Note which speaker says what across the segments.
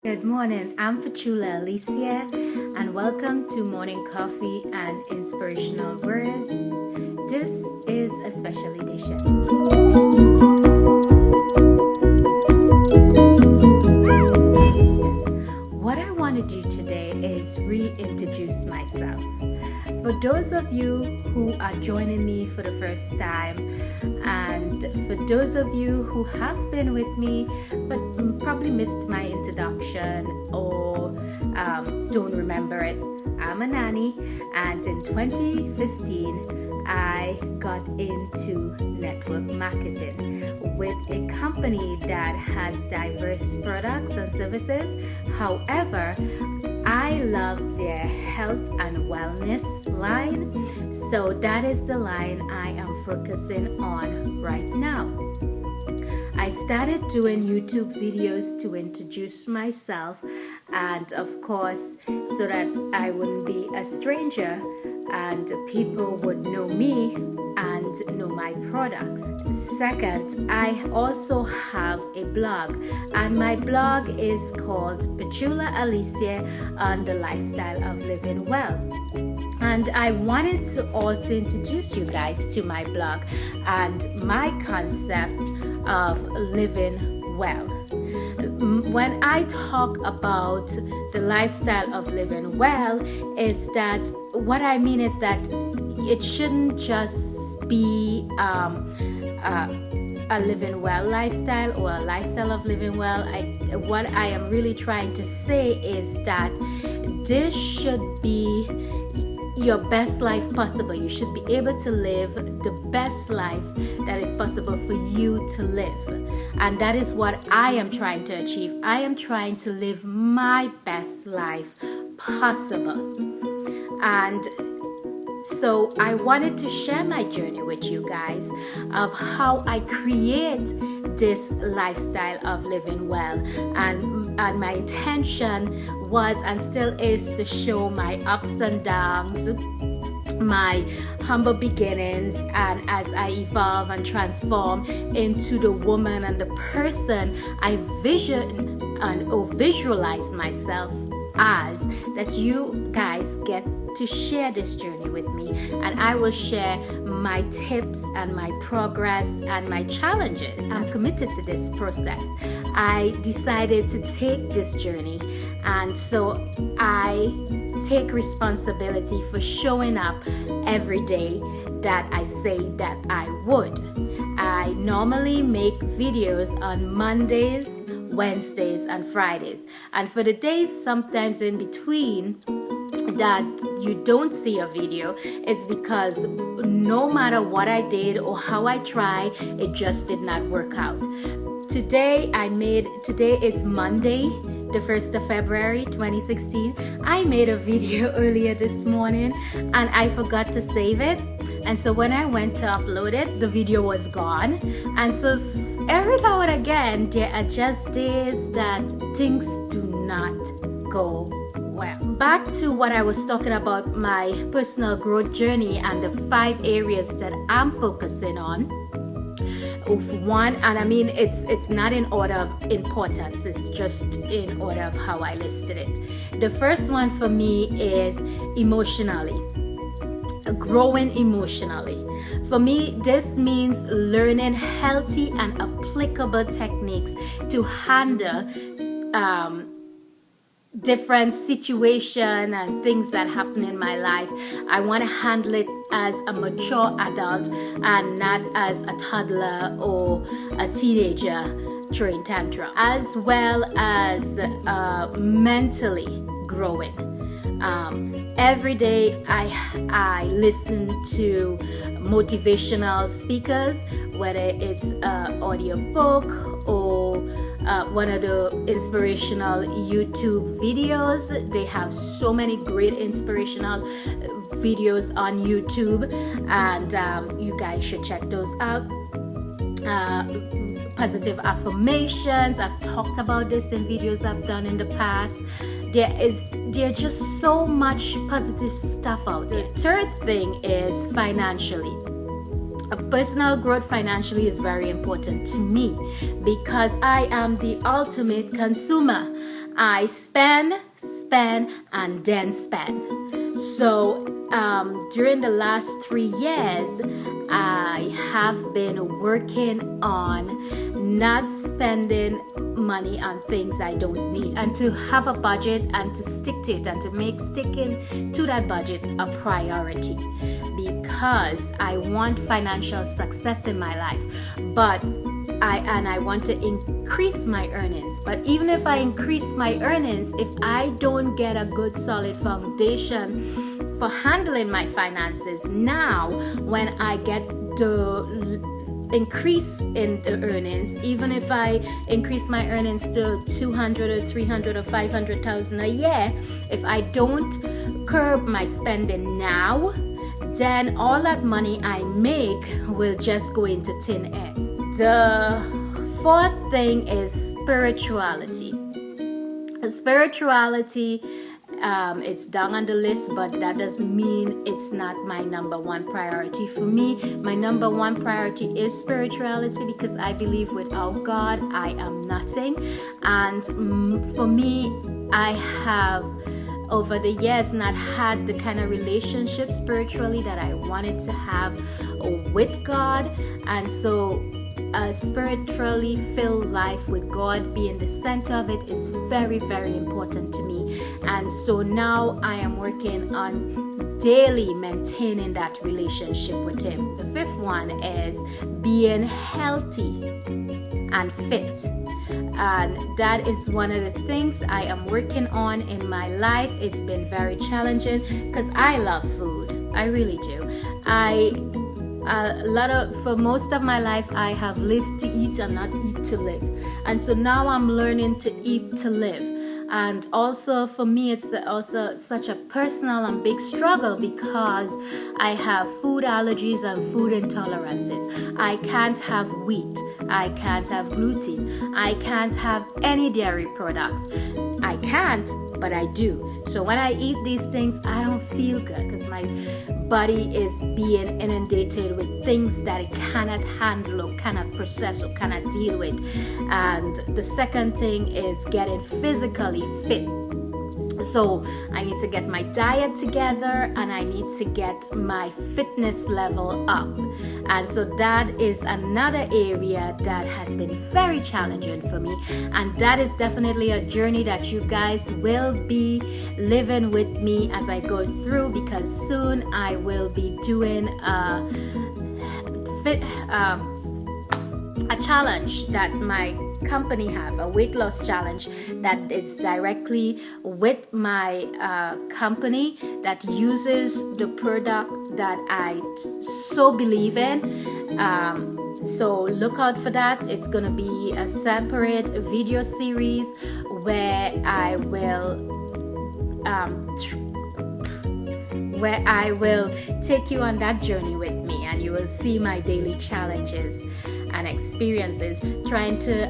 Speaker 1: Good morning, I'm Petula Alicia, and welcome to Morning Coffee and Inspirational Words. This is a special edition. What I want to do today is reintroduce myself. For those of you who are joining me for the first time, and for those of you who have been with me but probably missed my introduction or don't remember it, I'm a nanny, and in 2015 I got into network marketing with a company that has diverse products and services. However, I love their health and wellness line, so that is the line I am focusing on right now. I started doing YouTube videos to introduce myself, and of course, so that I wouldn't be a stranger and people would know me and know my products. Second, I also have a blog, and my blog is called Petula Alicia on the Lifestyle of Living Well. And I wanted to also introduce you guys to my blog and my concept of living well. When I talk about the lifestyle of living well, is that what I mean is that it shouldn't just be a living well lifestyle or a lifestyle of living well. What I am really trying to say is that this should be your best life possible. You should be able to live the best life that is possible for you to live. And that is what I am trying to achieve. I am trying to live my best life possible. And so I wanted to share my journey with you guys of how I create this lifestyle of living well. And my intention was and still is to show my ups and downs, my humble beginnings, and as I evolve and transform into the woman and the person I vision and visualize myself as, that you guys get to share this journey with me, and I will share my tips and my progress and my challenges. I'm committed to this process. I decided to take this journey, and so I take responsibility for showing up every day that I say that I would. I normally make videos on Mondays, Wednesdays, and Fridays, and for the days sometimes in between that you don't see a video, is because no matter what I did or how I try, it just did not work out. Today is Monday, the 1st of February 2016. I made a video earlier this morning and I forgot to save it, and so when I went to upload it, the video was gone. And so every now and again there are just days that things do not go well. Back to what I was talking about, my personal growth journey and the 5 areas that I'm focusing on. One, and I mean it's not in order of importance, it's just in order of how I listed it. The first one for me is emotionally, growing emotionally. For me, this means learning healthy and applicable techniques to handle different situation and things that happen in my life. I want to handle it as a mature adult and not as a toddler or a teenager throwing tantrum, as well as mentally growing. Every day I listen to motivational speakers, whether it's an audio book or one of the inspirational YouTube videos. They have so many great inspirational videos on YouTube, and you guys should check those out. Positive affirmations, I've talked about this in videos I've done in the past. There's just so much positive stuff out there. The third thing is financially. Personal growth financially is very important to me because I am the ultimate consumer. I spend, and then spend. So during the last 3 years, I have been working on not spending money on things I don't need, and to have a budget and to stick to it, and to make sticking to that budget a priority, because I want financial success in my life, but I want to increase my earnings. But even if I increase my earnings, if I don't get a good solid foundation for handling my finances, now when I get the increase in the earnings, even if I increase my earnings to 200 or 300 or 500,000 a year, if I don't curb my spending now, then all that money I make will just go into thin air. The fourth thing is spirituality. Spirituality, it's down on the list, but that doesn't mean it's not my number one priority. For me, my number one priority is spirituality, because I believe without God, I am nothing. And for me, I have over the years not had the kind of relationship spiritually that I wanted to have with God. And so a spiritually filled life with God being the center of it is very, very important to me. And so now I am working on daily maintaining that relationship with Him. The fifth one is being healthy and fit. And that is one of the things I am working on in my life. It's been very challenging because I love food. I really do. For most of my life, I have lived to eat and not eat to live. And so now I'm learning to eat to live. And also for me, it's also such a personal and big struggle, because I have food allergies and food intolerances. I can't have wheat. I can't have gluten. I can't have any dairy products. I can't, but I do. So when I eat these things, I don't feel good, because my body is being inundated with things that it cannot handle or cannot process or cannot deal with. And the second thing is getting physically fit. So I need to get my diet together, and I need to get my fitness level up. And so that is another area that has been very challenging for me. And that is definitely a journey that you guys will be living with me as I go through, because soon I will be doing a challenge that my company have, a weight loss challenge that is directly with my company, that uses the product that I so believe in. So look out for that. It's gonna be a separate video series where I will take you on that journey with me, and you will see my daily challenges and experiences trying to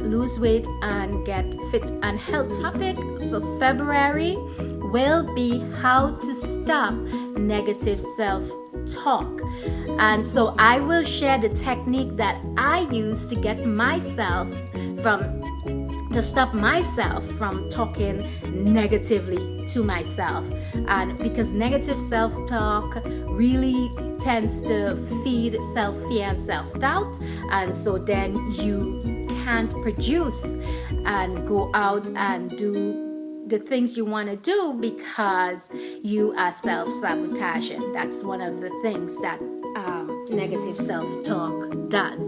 Speaker 1: lose weight and get fit and healthy. Topic for February will be how to stop negative self-talk. And so I will share the technique that I use to get to stop myself from talking negatively to myself. And because negative self-talk really tends to feed self-fear and self-doubt, and so then you can't produce and go out and do the things you want to do because you are self-sabotaging. That's one of the things that negative self-talk does.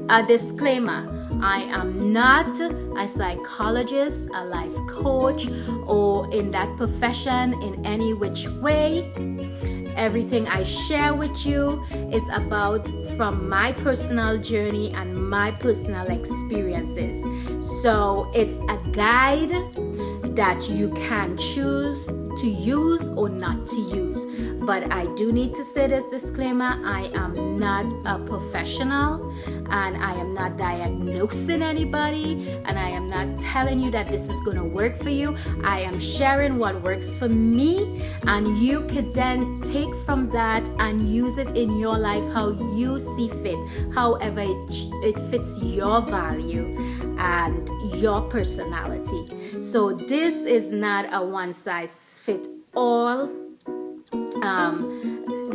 Speaker 1: A disclaimer: I am not a psychologist, a life coach, or in that profession in any which way. Everything I share with you is about from my personal journey and my personal experiences. So it's a guide that you can choose to use or not to use. But I do need to say this disclaimer: I am not a professional, and I am not diagnosing anybody, and I am not telling you that this is going to work for you. I am sharing what works for me, and you could then take from that and use it in your life how you see fit, however it fits your value and your personality. So this is not a one size fit all.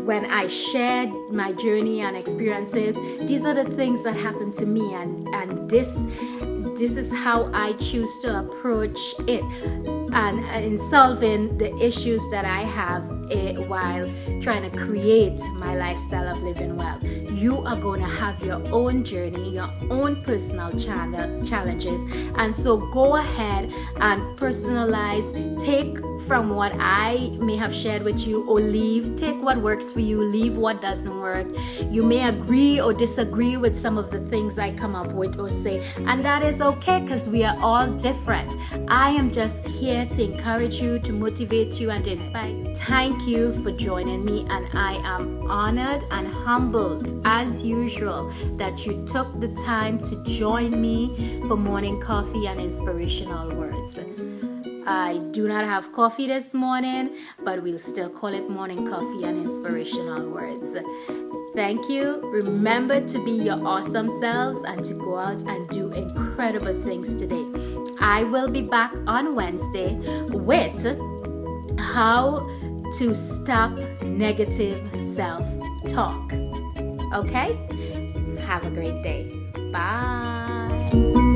Speaker 1: When I shared my journey and experiences, these are the things that happened to me, and this is how I choose to approach it, and in solving the issues that I have while trying to create my lifestyle of living well. You are going to have your own journey, your own personal challenges, and so go ahead and personalize. Take from what I may have shared with you, or leave. Take what works for you, leave what doesn't work. You may agree or disagree with some of the things I come up with or say, and that is okay, because we are all different. I am just here to encourage you, to motivate you, and to inspire you. Thank you for joining me, and I am honored and humbled as usual that you took the time to join me for morning coffee and inspirational words. I do not have coffee this morning, but we'll still call it morning coffee and inspirational words. Thank you. Remember to be your awesome selves and to go out and do incredible things today. I will be back on Wednesday with how to stop negative self-talk. Okay? Have a great day. Bye.